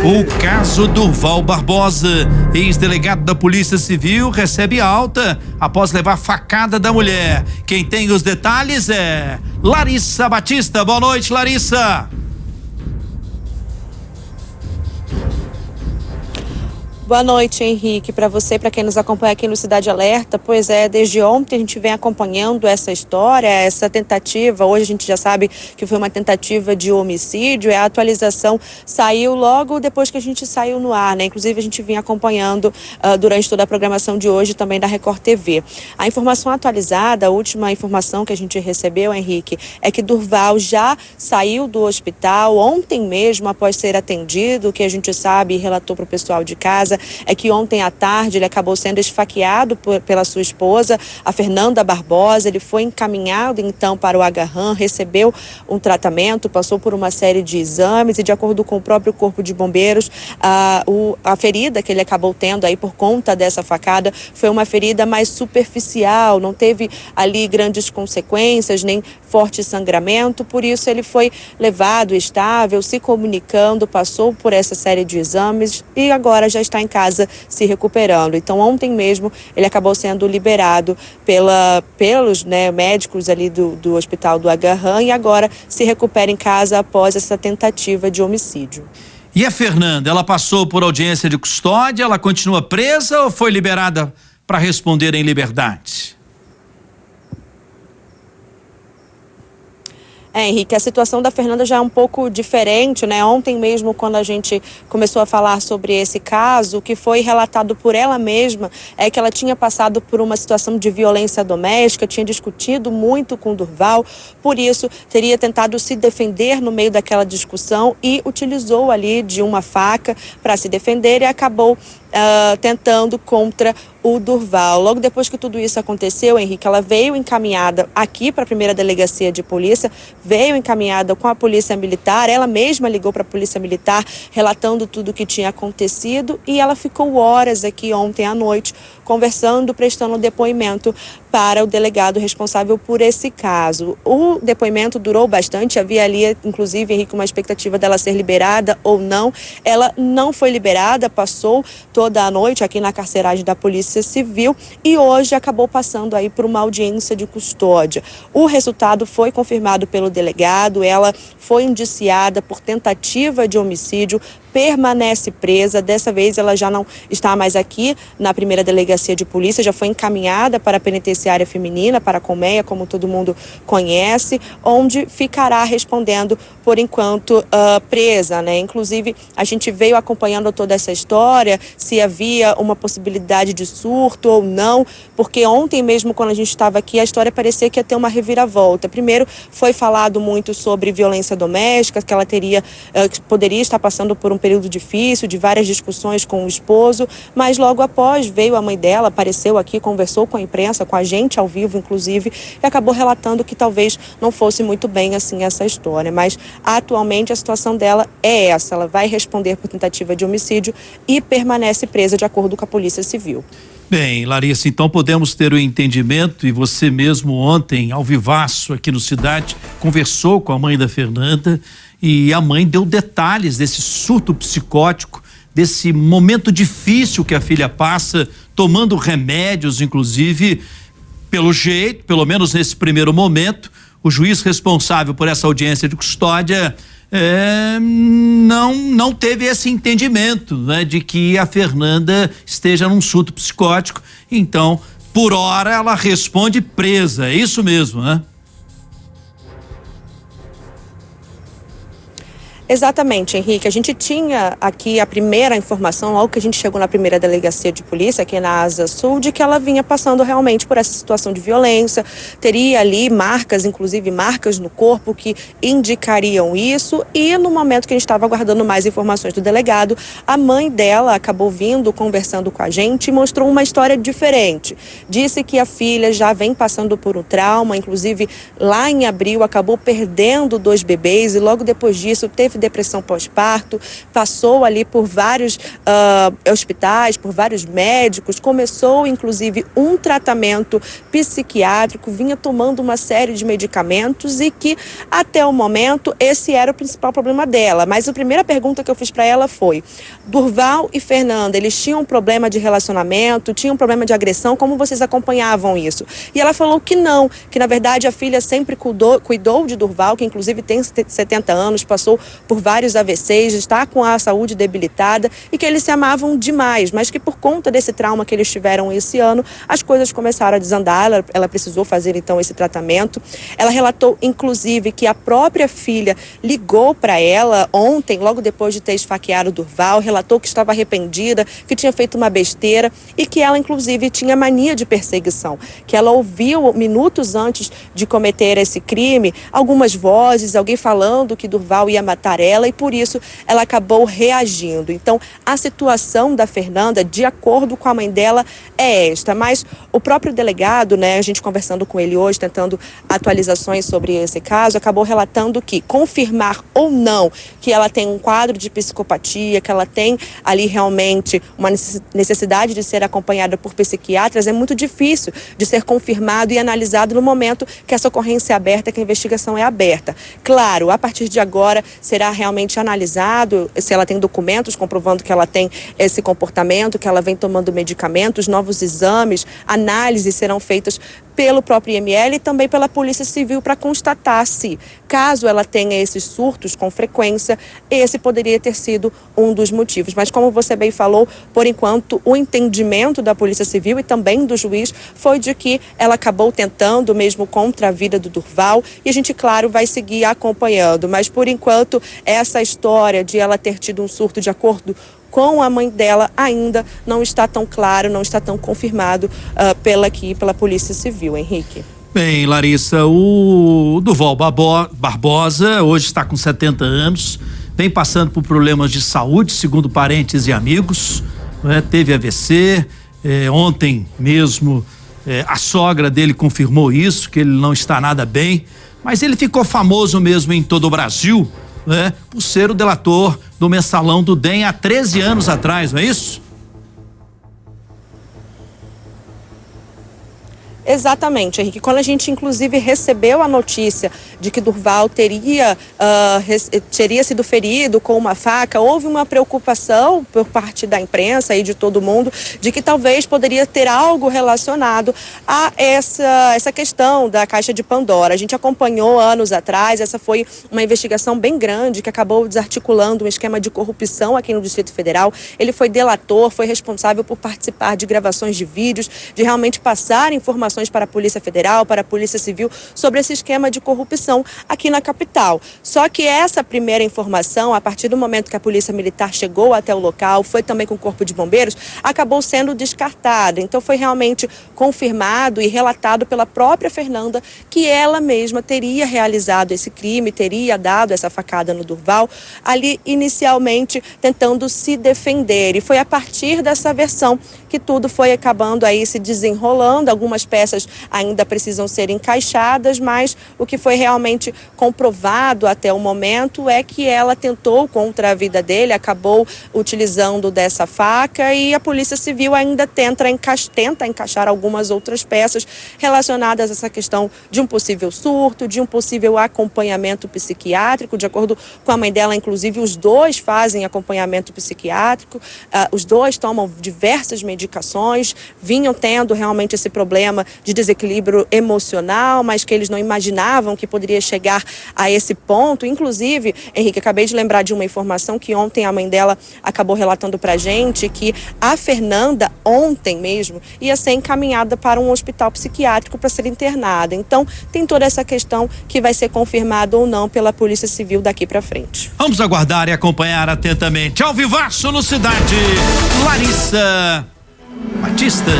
O caso Durval Barbosa, ex-delegado da Polícia Civil, recebe alta após levar facada da mulher. Quem tem os detalhes é Larissa Batista. Boa noite, Larissa. Boa noite, Henrique, para você, para quem nos acompanha aqui no Cidade Alerta. Pois é, desde ontem a gente vem acompanhando essa história, essa tentativa. Hoje a gente já sabe que foi uma tentativa de homicídio. A atualização saiu logo depois que a gente saiu no ar, né? Inclusive a gente vinha acompanhando durante toda a programação de hoje também da Record TV. A informação atualizada, a última informação que a gente recebeu, Henrique, é que Durval já saiu do hospital ontem mesmo após ser atendido. O que a gente sabe e relatou para o pessoal de casa é que ontem à tarde ele acabou sendo esfaqueado pela sua esposa, a Fernanda Barbosa. Ele foi encaminhado então para o Agarram, recebeu um tratamento, passou por uma série de exames e, de acordo com o próprio Corpo de Bombeiros, a ferida que ele acabou tendo aí por conta dessa facada foi uma ferida mais superficial, não teve ali grandes consequências, nem forte sangramento. Por isso ele foi levado estável, se comunicando, passou por essa série de exames e agora já está em casa se recuperando. Então ontem mesmo ele acabou sendo liberado pelos médicos ali do hospital do Agarram e agora se recupera em casa após essa tentativa de homicídio. E a Fernanda, ela passou por audiência de custódia, ela continua presa ou foi liberada para responder em liberdade? Henrique, a situação da Fernanda já é um pouco diferente, né? Ontem mesmo, quando a gente começou a falar sobre esse caso, o que foi relatado por ela mesma é que ela tinha passado por uma situação de violência doméstica, tinha discutido muito com Durval, por isso teria tentado se defender no meio daquela discussão e utilizou ali de uma faca para se defender e acabou tentando contra o Durval. Logo depois que tudo isso aconteceu, Henrique, ela veio encaminhada aqui para a primeira delegacia de polícia, veio encaminhada com a polícia militar, ela mesma ligou para a polícia militar relatando tudo o que tinha acontecido e ela ficou horas aqui ontem à noite conversando, prestando depoimento para o delegado responsável por esse caso. O depoimento durou bastante, havia ali, inclusive, Henrique, uma expectativa dela ser liberada ou não. Ela não foi liberada, passou toda a noite aqui na carceragem da Polícia Civil e hoje acabou passando aí por uma audiência de custódia. O resultado foi confirmado pelo delegado, ela foi indiciada por tentativa de homicídio, permanece presa. Dessa vez ela já não está mais aqui na primeira delegacia de polícia, já foi encaminhada para a penitenciária feminina, para a Colmeia, como todo mundo conhece, onde ficará respondendo por enquanto presa, né? Inclusive a gente veio acompanhando toda essa história, se havia uma possibilidade de surto ou não, porque ontem mesmo quando a gente estava aqui a história parecia que ia ter uma reviravolta. Primeiro foi falado muito sobre violência doméstica, que ela que poderia estar passando por um período difícil, de várias discussões com o esposo, mas logo após veio a mãe dela, apareceu aqui, conversou com a imprensa, com a gente ao vivo, inclusive, e acabou relatando que talvez não fosse muito bem assim essa história. Mas atualmente a situação dela é essa, ela vai responder por tentativa de homicídio e permanece presa de acordo com a Polícia Civil. Bem, Larissa, então podemos ter o entendimento, e você mesmo ontem, ao vivaço aqui no Cidade, conversou com a mãe da Fernanda e a mãe deu detalhes desse surto psicótico, desse momento difícil que a filha passa, tomando remédios, inclusive, pelo jeito, pelo menos nesse primeiro momento, o juiz responsável por essa audiência de custódia não teve esse entendimento, né, de que a Fernanda esteja num surto psicótico. Então, por hora, ela responde presa. É isso mesmo, né? Exatamente, Henrique. A gente tinha aqui a primeira informação, logo que a gente chegou na primeira delegacia de polícia, aqui na Asa Sul, de que ela vinha passando realmente por essa situação de violência, teria ali marcas, inclusive marcas no corpo, que indicariam isso, e no momento que a gente estava aguardando mais informações do delegado, a mãe dela acabou vindo, conversando com a gente e mostrou uma história diferente. Disse que a filha já vem passando por um trauma, inclusive lá em abril acabou perdendo 2 bebês e logo depois disso teve depressão pós-parto, passou ali por vários hospitais, por vários médicos, começou inclusive um tratamento psiquiátrico, vinha tomando uma série de medicamentos e que até o momento esse era o principal problema dela. Mas a primeira pergunta que eu fiz para ela foi: Durval e Fernanda, eles tinham um problema de relacionamento, tinham um problema de agressão, como vocês acompanhavam isso? E ela falou que não, que na verdade a filha sempre cuidou de Durval, que inclusive tem 70 anos, passou por vários AVCs, está com a saúde debilitada e que eles se amavam demais, mas que por conta desse trauma que eles tiveram esse ano, as coisas começaram a desandar, ela precisou fazer então esse tratamento. Ela relatou inclusive que a própria filha ligou para ela ontem, logo depois de ter esfaqueado Durval, relatou que estava arrependida, que tinha feito uma besteira e que ela inclusive tinha mania de perseguição, que ela ouviu minutos antes de cometer esse crime algumas vozes, alguém falando que Durval ia matar ela e por isso ela acabou reagindo. Então a situação da Fernanda, de acordo com a mãe dela, é esta, mas o próprio delegado, a gente conversando com ele hoje, tentando atualizações sobre esse caso, acabou relatando que confirmar ou não que ela tem um quadro de psicopatia, que ela tem ali realmente uma necessidade de ser acompanhada por psiquiatras é muito difícil de ser confirmado e analisado no momento que essa ocorrência é aberta, que a investigação é aberta. Claro, a partir de agora será realmente analisado se ela tem documentos comprovando que ela tem esse comportamento, que ela vem tomando medicamentos, novos exames, análises serão feitas pelo próprio IML e também pela Polícia Civil para constatar se, caso ela tenha esses surtos com frequência, esse poderia ter sido um dos motivos. Mas como você bem falou, por enquanto, o entendimento da Polícia Civil e também do juiz foi de que ela acabou tentando mesmo contra a vida do Durval e a gente, claro, vai seguir acompanhando. Mas, por enquanto, essa história de ela ter tido um surto de acordo com a mãe dela ainda não está tão claro, não está tão confirmado pela Polícia Civil, Henrique. Bem, Larissa, o Durval Barbosa hoje está com 70 anos, vem passando por problemas de saúde, segundo parentes e amigos, teve AVC, ontem mesmo a sogra dele confirmou isso, que ele não está nada bem, mas ele ficou famoso mesmo em todo o Brasil, por ser o delator do mensalão do DEM há 13 anos atrás, não é isso? Exatamente, Henrique. Quando a gente, inclusive, recebeu a notícia de que Durval teria sido ferido com uma faca, houve uma preocupação por parte da imprensa e de todo mundo de que talvez poderia ter algo relacionado a essa questão da Caixa de Pandora. A gente acompanhou anos atrás, essa foi uma investigação bem grande que acabou desarticulando um esquema de corrupção aqui no Distrito Federal. Ele foi delator, foi responsável por participar de gravações de vídeos, de realmente passar informações para a Polícia Federal, para a Polícia Civil, sobre esse esquema de corrupção aqui na capital. Só que essa primeira informação, a partir do momento que a Polícia Militar chegou até o local, foi também com o Corpo de Bombeiros, acabou sendo descartada. Então foi realmente confirmado e relatado pela própria Fernanda que ela mesma teria realizado esse crime, teria dado essa facada no Durval, ali inicialmente tentando se defender. E foi a partir dessa versão que tudo foi acabando aí se desenrolando. Algumas peças ainda precisam ser encaixadas, mas o que foi realmente comprovado até o momento é que ela tentou contra a vida dele, acabou utilizando dessa faca e a Polícia Civil ainda tenta encaixar algumas outras peças relacionadas a essa questão de um possível surto, de um possível acompanhamento psiquiátrico. De acordo com a mãe dela, inclusive, os dois fazem acompanhamento psiquiátrico, os dois tomam diversas medicações, vinham tendo realmente esse problema de desequilíbrio emocional, mas que eles não imaginavam que poderia chegar a esse ponto. Inclusive, Henrique, acabei de lembrar de uma informação que ontem a mãe dela acabou relatando pra gente, que a Fernanda, ontem mesmo, ia ser encaminhada para um hospital psiquiátrico para ser internada. Então, tem toda essa questão que vai ser confirmada ou não pela Polícia Civil daqui para frente. Vamos aguardar e acompanhar atentamente. Ao vivaço no Cidade, Larissa Batista.